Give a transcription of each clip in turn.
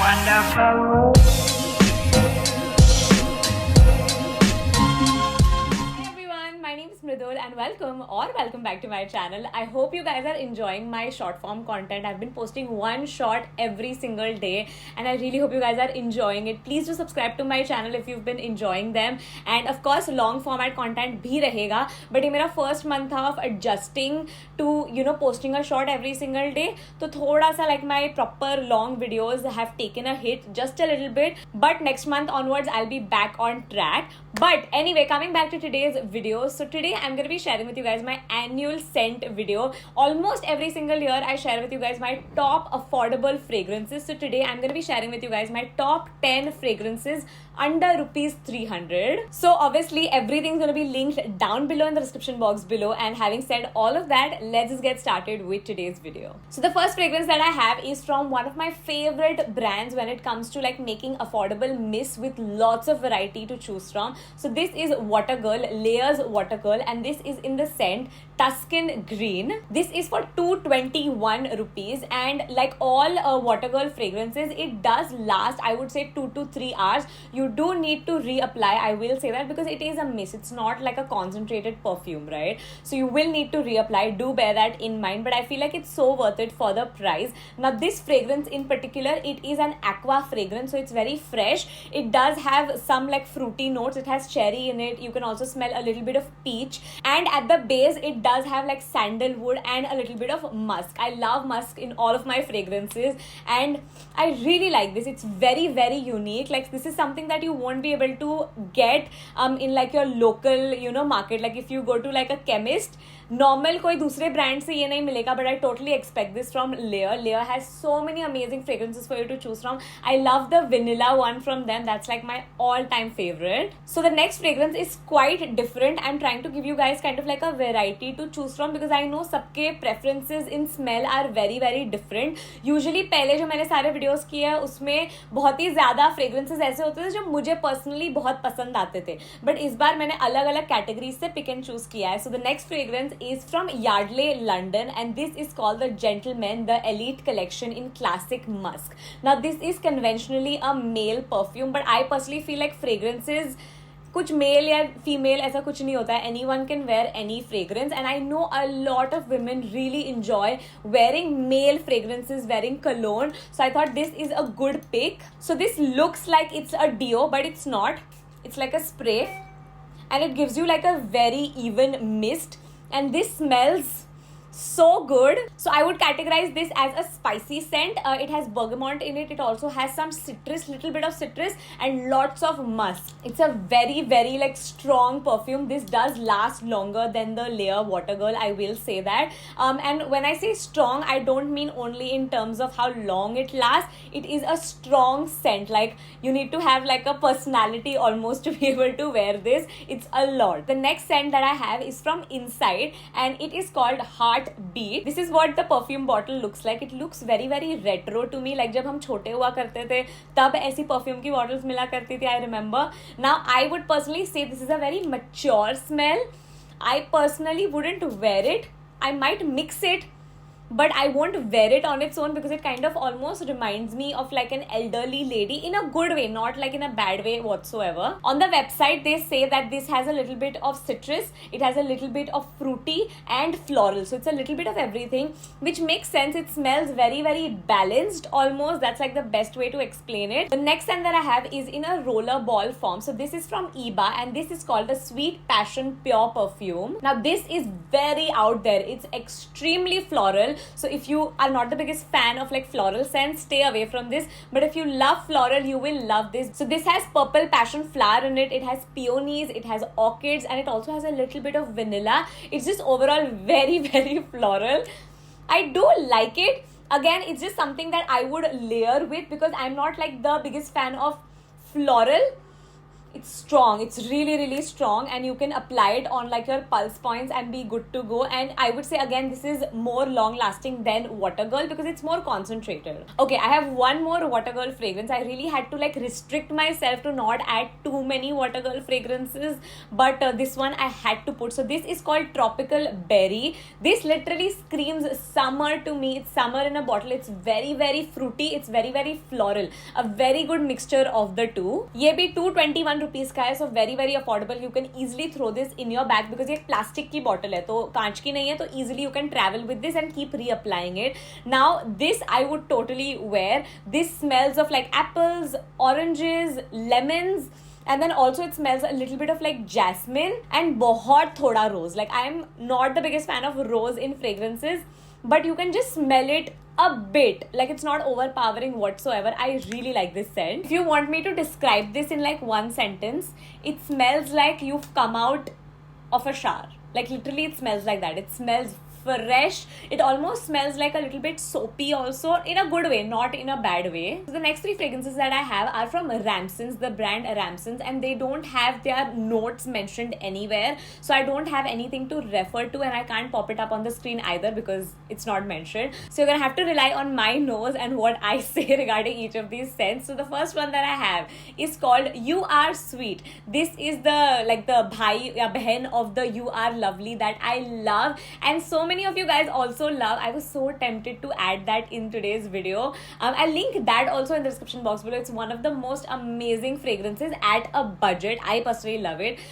Wonderful. Mridul and welcome back to my channel. I hope you guys are enjoying my short form content. I've been posting one short every single day and I really hope you guys are enjoying it. Please do subscribe to my channel if you've been enjoying them, and of course long format content bhi rahega, but ये मेरा first month था of adjusting to posting a short every single day, तो थोड़ा सा like my proper long videos have taken a hit just a little bit, but next month onwards I'll be back on track. But anyway, coming back to today's video, so today I'm going to be sharing with you guys my annual scent video. Almost every single year I share with you guys my top affordable fragrances. So today I'm going to be sharing with you guys my top 10 fragrances under rupees 300. So obviously everything's going to be linked down below in the description box below, and having said all of that, let's just get started with today's video. So the first fragrance that I have is from one of my favorite brands when it comes to like making affordable mists with lots of variety to choose from. So this is Watergirl, Layers Watergirl, and this is in the scent Tuscan Green. This is for 221 rupees, and like all Watergirl fragrances, it does last, I would say, 2 to 3 hours. You do need to reapply, I will say that, because it is a mist. It's not like a concentrated perfume, right? So you will need to reapply. Do bear that in mind, but I feel like it's so worth it for the price. Now this fragrance in particular, it is an aqua fragrance, so it's very fresh. It does have some like fruity notes. It has cherry in it. You can also smell a little bit of peach, and at the base it does have like sandalwood and a little bit of musk. I love musk in all of my fragrances and I really like this. It's very, very unique. Like this is something that you won't be able to get in like your local market. Like if you go to like a chemist, normal कोई दूसरे brand से ये नहीं मिलेगा, but I totally expect this from Layer. Layer has so many amazing fragrances for you to choose from. I love the vanilla one from them. That's like my all-time favorite. So the next fragrance is quite different. I'm trying to give you guys kind of like a variety to choose from because I know सबके preferences in smell are very, very different. Usually पहले जो मैंने सारे videos किए हैं उसमें बहुत ही ज़्यादा fragrances ऐसे होते थे जो मुझे personally बहुत पसंद आते थे, but इस बार मैंने अलग-अलग categories से pick and choose किया है. So the next fragrance is from Yardley London, and this is called the Gentleman, the Elite Collection in Classic Musk. Now this is conventionally a male perfume, but I personally feel like fragrances कुछ mail या female ऐसा कुछ नहीं होता है. Anyone can wear any fragrance, and I know a lot of women really enjoy wearing male fragrances, wearing cologne. So I thought this is a good pick. So this looks like it's a deo, but it's not. It's like a spray, and it gives you like a very even mist, and this smells so good. So I would categorize this as a spicy scent. It has bergamot in it. It also has some citrus, little bit of citrus, and lots of musk. It's a very, very like strong perfume. This does last longer than the Layer Watergirl, I will say that. And when I say strong, I don't mean only in terms of how long it lasts. It is a strong scent. Like you need to have like a personality almost to be able to wear this. It's a lot. The next scent that I have is from Inside, and it is called Heartbeat. This is what the perfume bottle looks like. It looks very, very retro to me. Like जब हम छोटे हुआ करते थे तब ऐसी perfume की bottles मिला करती थी, I remember. Now I would personally say this is a very mature smell. I personally wouldn't wear it. I might mix it, but I won't wear it on its own because it kind of almost reminds me of like an elderly lady in a good way, not like in a bad way whatsoever. On the website they say that this has a little bit of citrus, it has a little bit of fruity and floral, so it's a little bit of everything, which makes sense. It smells very, very balanced almost. That's like the best way to explain it. The next scent that I have is in a roller ball form. So this is from Iba, and this is called the Sweet Passion Pure Perfume. Now this is very out there. It's extremely floral. So if you are not the biggest fan of like floral scents, stay away from this, but if you love floral, you will love this. So this has purple passion flower in it, it has peonies, it has orchids, and it also has a little bit of vanilla. It's just overall very, very floral. I do like it. Again, it's just something that I would layer with because I'm not like the biggest fan of floral. It's strong. It's really strong, and you can apply it on like your pulse points and be good to go. And I would say again, this is more long lasting than Water Girl because it's more concentrated. Okay, I have one more Water Girl fragrance. I really had to like restrict myself to not add too many Water Girl fragrances, but this one I had to put. So this is called Tropical Berry. This literally screams summer to me. It's summer in a bottle. It's very fruity. It's very floral. A very good mixture of the two. ये भी 221 rupees का है, so very affordable. You can easily throw this in your bag because ये plastic की bottle है, तो कांच की नहीं है, तो easily you can travel with this and keep reapplying it. Now this I would totally wear. This smells of like apples, oranges, lemons, and then also it smells a little bit of like jasmine and बहुत थोड़ा rose. Like I am not the biggest fan of rose in fragrances, but you can just smell it a bit. Like it's not overpowering whatsoever. I really like this scent. If you want me to describe this in like one sentence, it smells like you've come out of a shower. Like literally it smells like that. It smells fresh. It almost smells like a little bit soapy also, in a good way, not in a bad way. So the next three fragrances that I have are from Ramsons, the brand Ramsons, and they don't have their notes mentioned anywhere, so I don't have anything to refer to, and I can't pop it up on the screen either because it's not mentioned. So you're gonna have to rely on my nose and what I say regarding each of these scents. So the first one that I have is called You Are Sweet. This is the like the bhai ya behan of the You Are Lovely that I love, and so many of you guys also love. I was so tempted to add that in today's video. I'll link that also in the description box below. It's one of the most amazing fragrances at a budget. I personally love it.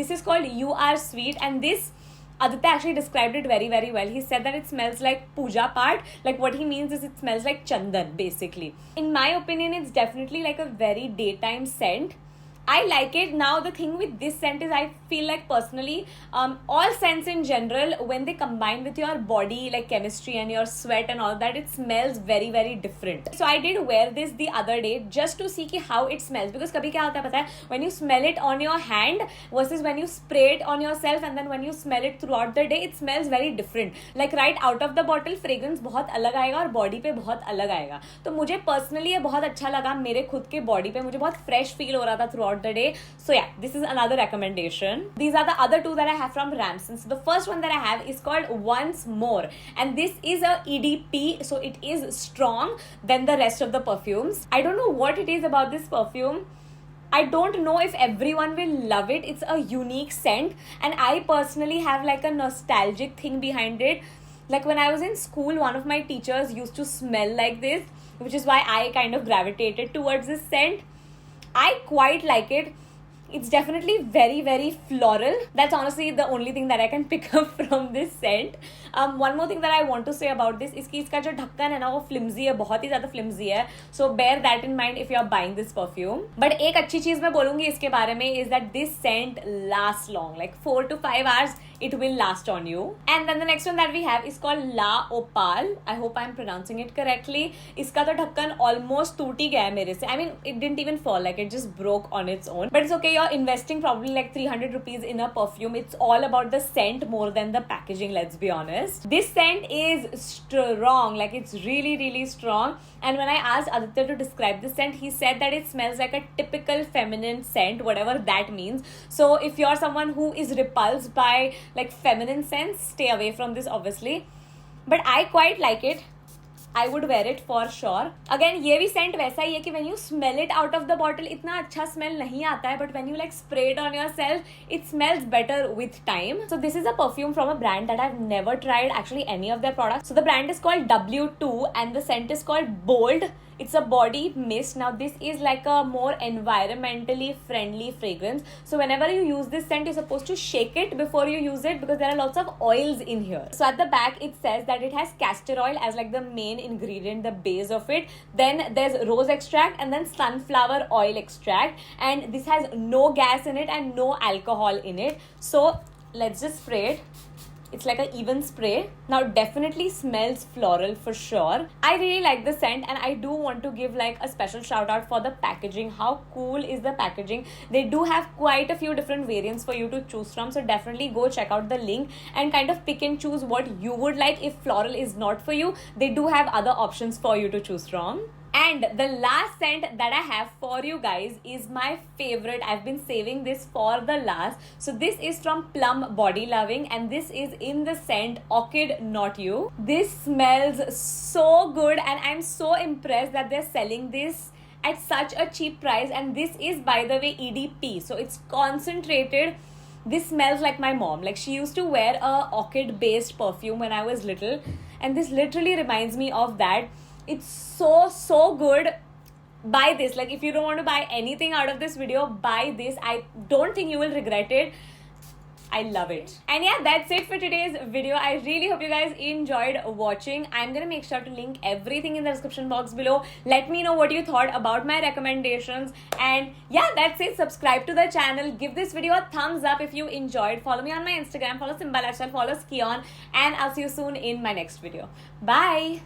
This is called You Are Sweet, and this Aditya actually described it very well. He said that it smells like puja part. Like what he means is it smells like chandan basically. In my opinion, it's definitely like a very daytime scent. I like it. Now the thing with this scent is I feel like personally all scents in general, when they combine with your body like chemistry and your sweat and all that, it smells very different. So I did wear this the other day just to see ki how it smells, because kabhi kya hota hai pata hai, when you smell it on your hand versus when you spray it on yourself, and then when you smell it throughout the day, it smells very different. Like right out of the bottle fragrance बहुत अलग आएगा और body पे बहुत अलग आएगा. तो मुझे personally ये बहुत अच्छा लगा. मेरे खुद के body पे मुझे बहुत fresh feel हो रहा था throughout the day. So yeah, this is another recommendation. These are the other two that I have from Ramsons. So the first one that I have is called Once More, and this is a EDP, so it is strong than the rest of the perfumes. I don't know what it is about this perfume. I don't know if everyone will love it. It's a unique scent, and I personally have like a nostalgic thing behind it. Like when I was in school, one of my teachers used to smell like this, which is why I kind of gravitated towards this scent. I quite like it. It's definitely very floral. That's honestly the only thing that I can pick up from this scent. One more thing that I want to say about this is कि इसका जो ढक्कन है ना वो flimsy है, बहुत ही ज़्यादा flimsy है. So bear that in mind if you are buying this perfume. But एक अच्छी चीज़ मैं बोलूँगी इसके बारे में is that this scent lasts long, like 4 to 5 hours. It will last on you. And then the next one that we have is called La Opal. I hope I'm pronouncing it correctly. इसका तो ढक्कन almost टूट ही गया है मेरे से. I mean, it didn't even fall. Like it just broke on its own. But it's okay. You're investing probably like 300 rupees in a perfume. It's all about the scent more than the packaging. Let's be honest. This scent is strong. Like it's really strong. And when I asked Aditya to describe this scent, he said that it smells like a typical feminine scent, whatever that means. So if you're someone who is repulsed by like feminine scents, stay away from this obviously. But I quite like it. I would wear it for sure. Again, ये भी scent वैसा ही है कि when you smell it out of the bottle, इतना अच्छा smell नहीं आता है, but when you like spray it on yourself, it smells better with time. So this is a perfume from a brand that I've never tried actually any of their products. So the brand is called W2 and the scent is called Bold. It's a body mist. Now this is like a more environmentally friendly fragrance. So whenever you use this scent, you're supposed to shake it before you use it because there are lots of oils in here. So at the back, it says that it has castor oil as like the main ingredient, the base of it. Then there's rose extract and then sunflower oil extract. And this has no gas in it and no alcohol in it. So let's just spray it. It's like an even spray. Now definitely smells floral for sure. I really like the scent and I do want to give like a special shout out for the packaging. How cool is the packaging? They do have quite a few different variants for you to choose from. So definitely go check out the link and kind of pick and choose what you would like. If floral is not for you, they do have other options for you to choose from. And the last scent that I have for you guys is my favorite. I've been saving this for the last. So this is from Plum Body Loving, and this is in the scent Orchid Not You. This smells so good, and I'm so impressed that they're selling this at such a cheap price. And this is, by the way, EDP, so it's concentrated. This smells like my mom. Like, she used to wear a orchid based perfume when I was little, and this literally reminds me of that. It's so good. Buy this. Like, if you don't want to buy anything out of this video, buy this. I don't think you will regret it. I love it. And yeah, that's it for today's video. I really hope you guys enjoyed watching. I'm gonna make sure to link everything in the description box below. Let me know what you thought about my recommendations. And yeah, that's it. Subscribe to the channel. Give this video a thumbs up if you enjoyed. Follow me on my Instagram. Follow Simba Lifestyle. Follow Skion. And I'll see you soon in my next video. Bye.